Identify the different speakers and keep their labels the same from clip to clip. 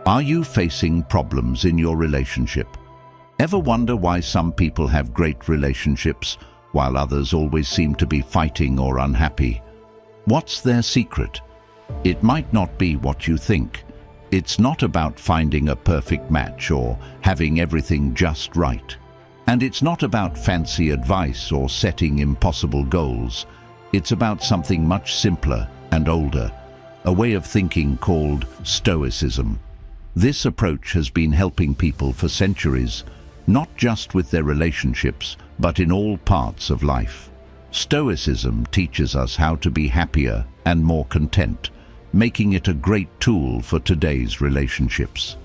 Speaker 1: Are you facing problems in your relationship? Ever wonder why some people have great relationships while others always seem to be fighting or unhappy? What's their secret? It might not be what you think. It's not about finding a perfect match or having everything just right. And it's not about fancy advice or setting impossible goals. It's about something much simpler and older, a way of thinking called Stoicism. This approach has been helping people for centuries, not just with their relationships, but in all parts of life. Stoicism teaches us how to be happier and more content, making it a great tool for today's relationships.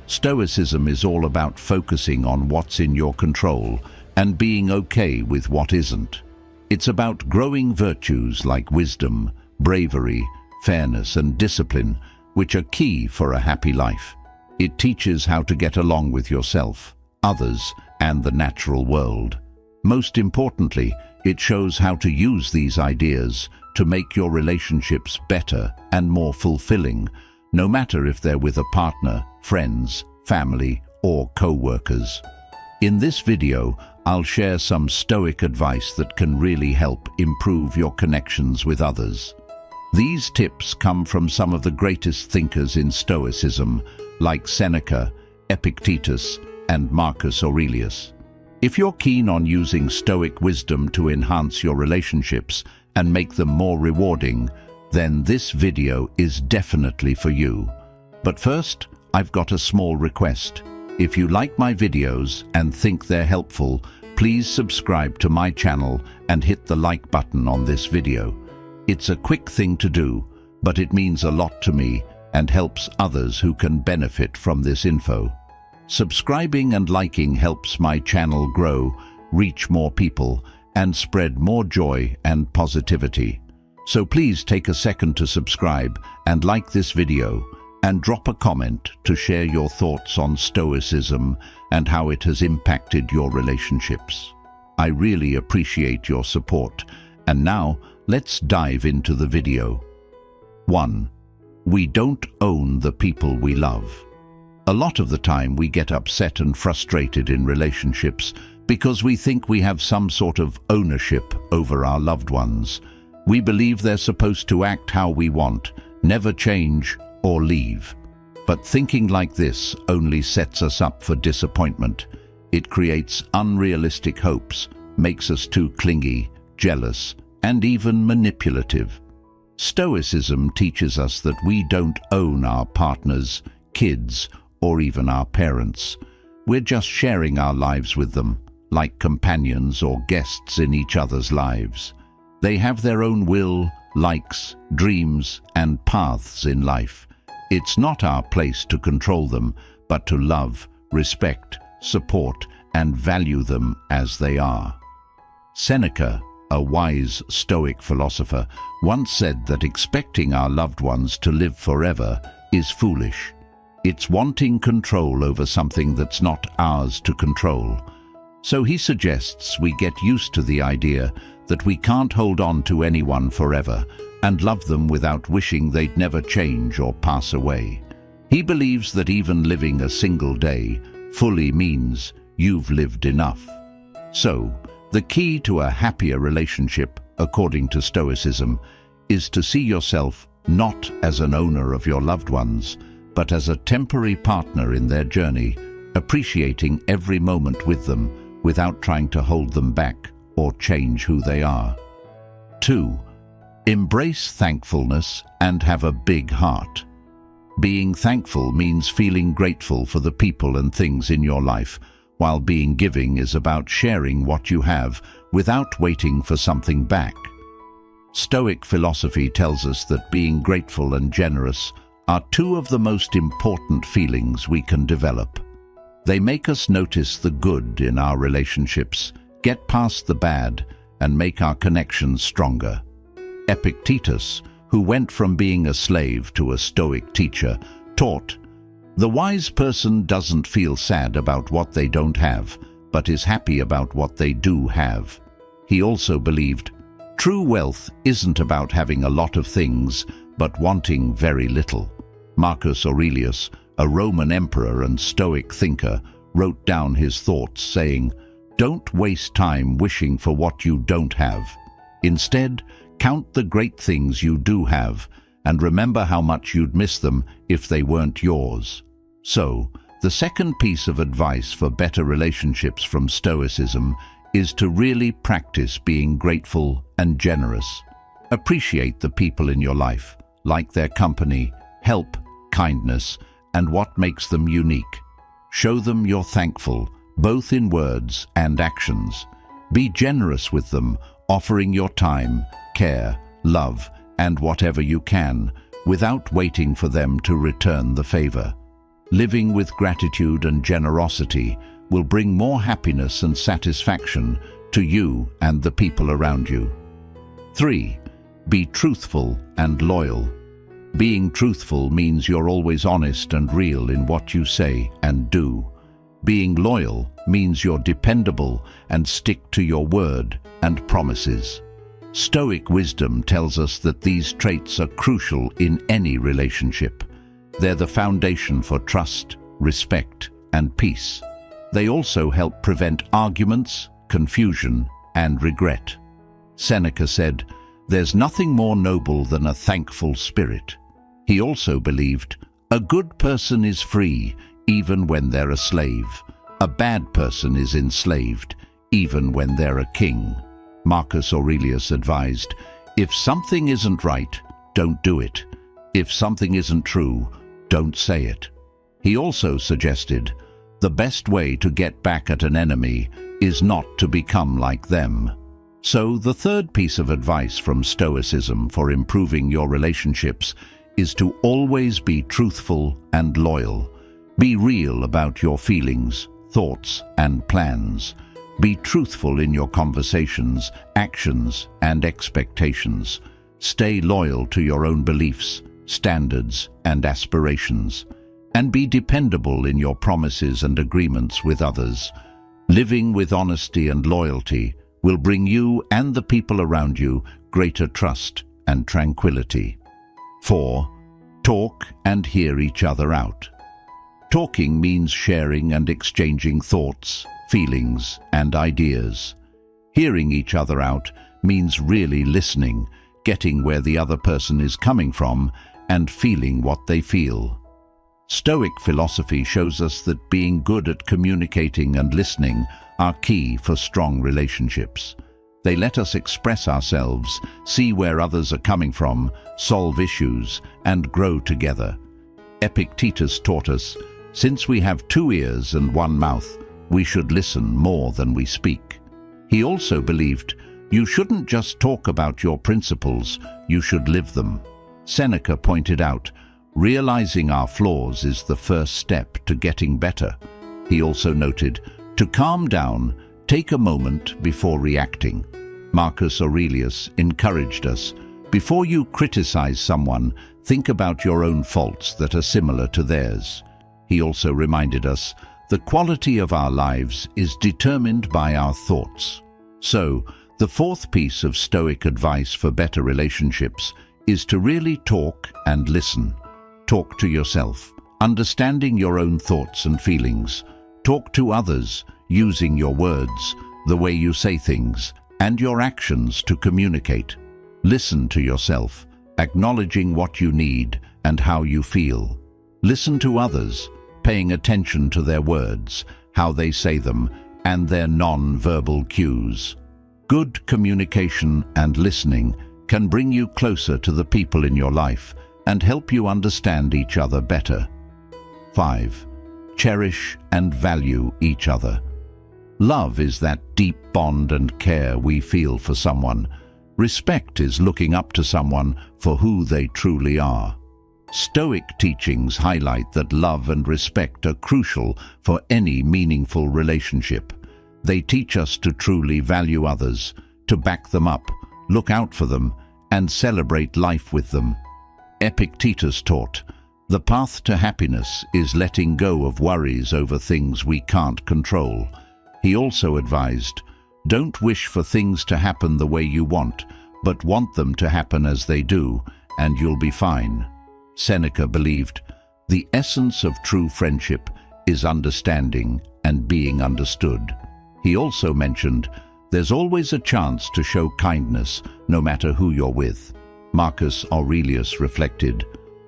Speaker 1: Stoicism is all about focusing on what's in your control and being okay with what isn't. It's about growing virtues like wisdom, bravery, fairness, and discipline, which are key for a happy life. It teaches how to get along with yourself, others, and the natural world. Most importantly, it shows how to use these ideas to make your relationships better and more fulfilling, no matter if they're with a partner, friends, family, or co-workers. In this video, I'll share some Stoic advice that can really help improve your connections with others. These tips come from some of the greatest thinkers in Stoicism, like Seneca, Epictetus, and Marcus Aurelius. If you're keen on using Stoic wisdom to enhance your relationships and make them more rewarding, then this video is definitely for you. But first, I've got a small request. If you like my videos and think they're helpful, please subscribe to my channel and hit the like button on this video. It's a quick thing to do, but it means a lot to me and helps others who can benefit from this info. Subscribing and liking helps my channel grow, reach more people, and spread more joy and positivity. So please take a second to subscribe and like this video, and drop a comment to share your thoughts on Stoicism and how it has impacted your relationships. I really appreciate your support. And now, let's dive into the video. 1. We don't own the people we love. A lot of the time we get upset and frustrated in relationships because we think we have some sort of ownership over our loved ones. We believe they're supposed to act how we want, never change or leave. But thinking like this only sets us up for disappointment. It creates unrealistic hopes, makes us too clingy, jealous, and even manipulative. Stoicism teaches us that we don't own our partners, kids, or even our parents. We're just sharing our lives with them, like companions or guests in each other's lives. They have their own will, likes, dreams, and paths in life. It's not our place to control them, but to love, respect, support, and value them as they are. Seneca, a wise Stoic philosopher, once said that expecting our loved ones to live forever is foolish. It's wanting control over something that's not ours to control. So he suggests we get used to the idea that we can't hold on to anyone forever and love them without wishing they'd never change or pass away. He believes that even living a single day fully means you've lived enough. So, the key to a happier relationship, according to Stoicism, is to see yourself not as an owner of your loved ones, but as a temporary partner in their journey, appreciating every moment with them without trying to hold them back or change who they are. 2. Embrace thankfulness and have a big heart. Being thankful means feeling grateful for the people and things in your life, while being giving is about sharing what you have without waiting for something back. Stoic philosophy tells us that being grateful and generous are two of the most important feelings we can develop. They make us notice the good in our relationships, get past the bad, and make our connections stronger. Epictetus, who went from being a slave to a Stoic teacher, taught, "The wise person doesn't feel sad about what they don't have, but is happy about what they do have." He also believed, "True wealth isn't about having a lot of things, but wanting very little." Marcus Aurelius, a Roman emperor and Stoic thinker, wrote down his thoughts, saying, "Don't waste time wishing for what you don't have. Instead, count the great things you do have, and remember how much you'd miss them if they weren't yours." So, the second piece of advice for better relationships from Stoicism is to really practice being grateful and generous. Appreciate the people in your life, like their company, help, kindness, and what makes them unique. Show them you're thankful, both in words and actions. Be generous with them, offering your time, care, love, and whatever you can, without waiting for them to return the favor. Living with gratitude and generosity will bring more happiness and satisfaction to you and the people around you. 3. Be truthful and loyal. Being truthful means you're always honest and real in what you say and do. Being loyal means you're dependable and stick to your word and promises. Stoic wisdom tells us that these traits are crucial in any relationship. They're the foundation for trust, respect, and peace. They also help prevent arguments, confusion, and regret. Seneca said, "There's nothing more noble than a thankful spirit." He also believed, "A good person is free, even when they're a slave. A bad person is enslaved, even when they're a king." Marcus Aurelius advised, "If something isn't right, don't do it. If something isn't true, don't say it." He also suggested, "The best way to get back at an enemy is not to become like them." So the third piece of advice from Stoicism for improving your relationships is to always be truthful and loyal. Be real about your feelings, thoughts, and plans. Be truthful in your conversations, actions, and expectations. Stay loyal to your own beliefs, standards, and aspirations. And be dependable in your promises and agreements with others. Living with honesty and loyalty will bring you and the people around you greater trust and tranquility. 4. Talk and hear each other out. Talking means sharing and exchanging thoughts, feelings, and ideas. Hearing each other out means really listening, getting where the other person is coming from, and feeling what they feel. Stoic philosophy shows us that being good at communicating and listening are key for strong relationships. They let us express ourselves, see where others are coming from, solve issues, and grow together. Epictetus taught us, "Since we have 2 ears and 1 mouth, we should listen more than we speak." He also believed, "You shouldn't just talk about your principles, you should live them." Seneca pointed out, "Realizing our flaws is the first step to getting better." He also noted, "To calm down, take a moment before reacting." Marcus Aurelius encouraged us, "Before you criticize someone, think about your own faults that are similar to theirs." He also reminded us, "The quality of our lives is determined by our thoughts." So, the fourth piece of Stoic advice for better relationships is to really talk and listen. Talk to yourself, understanding your own thoughts and feelings. Talk to others, using your words, the way you say things, and your actions to communicate. Listen to yourself, acknowledging what you need and how you feel. Listen to others, paying attention to their words, how they say them, and their non-verbal cues. Good communication and listening can bring you closer to the people in your life and help you understand each other better. 5. Cherish and value each other. Love is that deep bond and care we feel for someone. Respect is looking up to someone for who they truly are. Stoic teachings highlight that love and respect are crucial for any meaningful relationship. They teach us to truly value others, to back them up, look out for them, and celebrate life with them. Epictetus taught, "The path to happiness is letting go of worries over things we can't control." He also advised, "Don't wish for things to happen the way you want, but want them to happen as they do, and you'll be fine." Seneca believed, The essence of true friendship is understanding and being understood. He also mentioned, there's always a chance to show kindness, no matter who you're with. Marcus Aurelius reflected,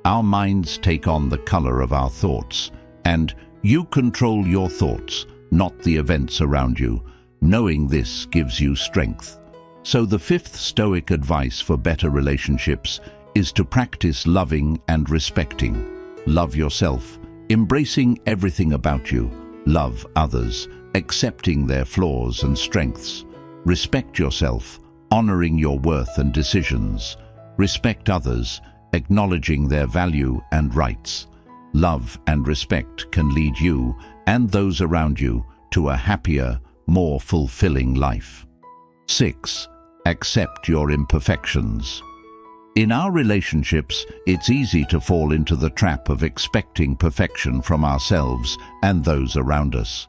Speaker 1: our minds take on the color of our thoughts, and you control your thoughts, not the events around you. Knowing this gives you strength. So the fifth Stoic advice for better relationships is to practice loving and respecting. Love yourself, embracing everything about you. Love others, accepting their flaws and strengths. Respect yourself, honoring your worth and decisions. Respect others, acknowledging their value and rights. Love and respect can lead you and those around you to a happier, more fulfilling life. 6. Accept your imperfections. In our relationships, it's easy to fall into the trap of expecting perfection from ourselves and those around us.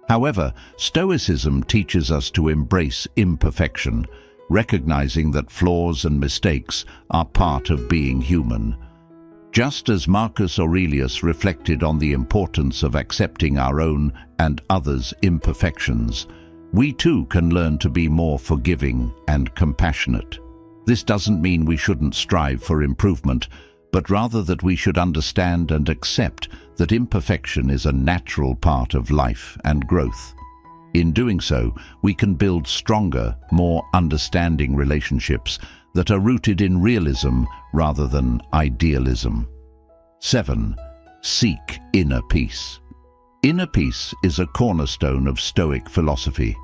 Speaker 1: However, Stoicism teaches us to embrace imperfection, recognizing that flaws and mistakes are part of being human. Just as Marcus Aurelius reflected on the importance of accepting our own and others' imperfections, we too can learn to be more forgiving and compassionate. This doesn't mean we shouldn't strive for improvement, but rather that we should understand and accept that imperfection is a natural part of life and growth. In doing so, we can build stronger, more understanding relationships that are rooted in realism rather than idealism. 7. Seek inner peace. Inner peace is a cornerstone of Stoic philosophy.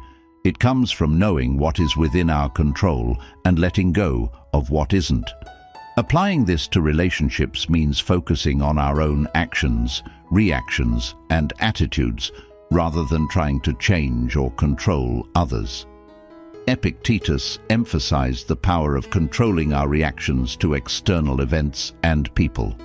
Speaker 1: It comes from knowing what is within our control and letting go of what isn't. Applying this to relationships means focusing on our own actions, reactions, and attitudes, rather than trying to change or control others. Epictetus emphasized the power of controlling our reactions to external events and people.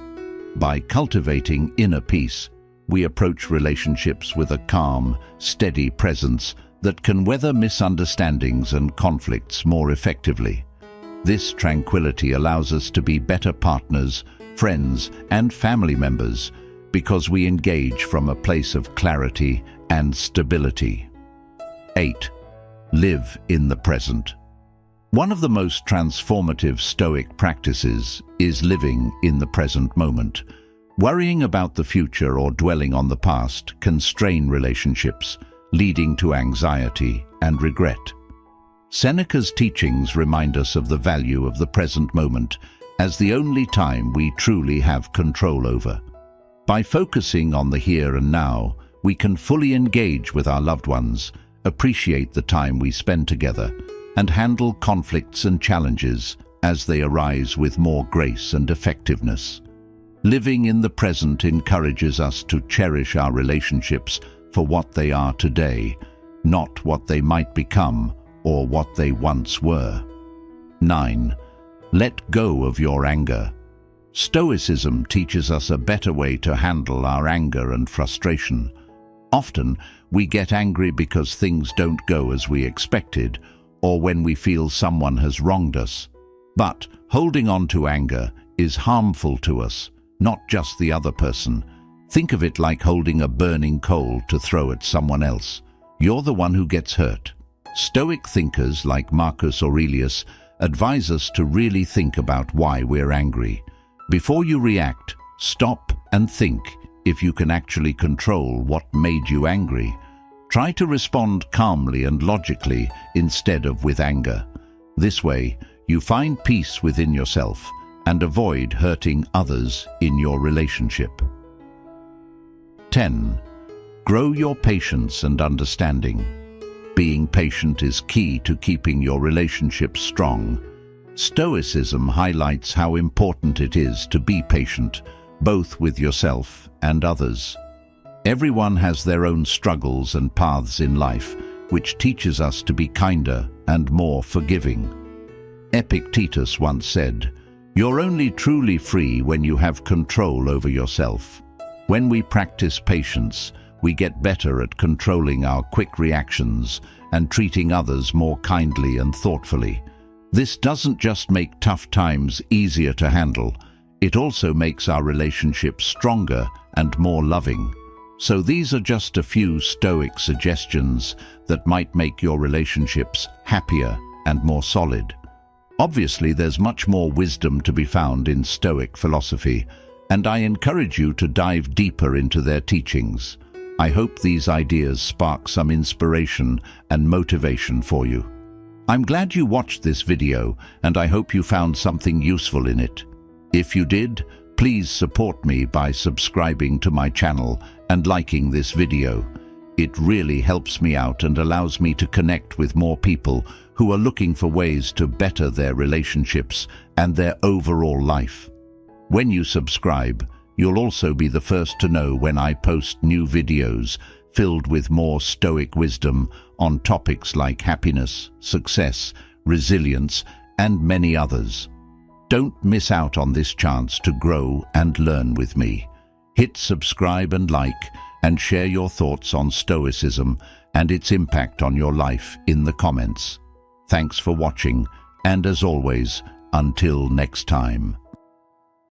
Speaker 1: By cultivating inner peace, we approach relationships with a calm, steady presence that can weather misunderstandings and conflicts more effectively. This tranquility allows us to be better partners, friends, and family members because we engage from a place of clarity and stability. 8. Live in the present. One of the most transformative Stoic practices is living in the present moment. Worrying about the future or dwelling on the past can strain relationships, leading to anxiety and regret. Seneca's teachings remind us of the value of the present moment as the only time we truly have control over. By focusing on the here and now, we can fully engage with our loved ones, appreciate the time we spend together, and handle conflicts and challenges as they arise with more grace and effectiveness. Living in the present encourages us to cherish our relationships for what they are today, not what they might become or what they once were. 9. Let go of your anger. Stoicism teaches us a better way to handle our anger and frustration. Often, we get angry because things don't go as we expected, or when we feel someone has wronged us. But holding on to anger is harmful to us, not just the other person. Think of it like holding a burning coal to throw at someone else. You're the one who gets hurt. Stoic thinkers like Marcus Aurelius advise us to really think about why we're angry. Before you react, stop and think if you can actually control what made you angry. Try to respond calmly and logically instead of with anger. This way, you find peace within yourself and avoid hurting others in your relationship. 10. Grow your patience and understanding. Being patient is key to keeping your relationships strong. Stoicism highlights how important it is to be patient, both with yourself and others. Everyone has their own struggles and paths in life, which teaches us to be kinder and more forgiving. Epictetus once said, "You're only truly free when you have control over yourself." When we practice patience, we get better at controlling our quick reactions and treating others more kindly and thoughtfully. This doesn't just make tough times easier to handle, It also makes our relationships stronger and more loving. So these are just a few Stoic suggestions that might make your relationships happier and more solid. Obviously, there's much more wisdom to be found in Stoic philosophy, and I encourage you to dive deeper into their teachings. I hope these ideas spark some inspiration and motivation for you. I'm glad you watched this video, and I hope you found something useful in it. If you did, please support me by subscribing to my channel and liking this video. It really helps me out and allows me to connect with more people who are looking for ways to better their relationships and their overall life. When you subscribe, you'll also be the first to know when I post new videos filled with more Stoic wisdom on topics like happiness, success, resilience, and many others. Don't miss out on this chance to grow and learn with me. Hit subscribe and like, and share your thoughts on Stoicism and its impact on your life in the comments. Thanks for watching, and as always, until next time.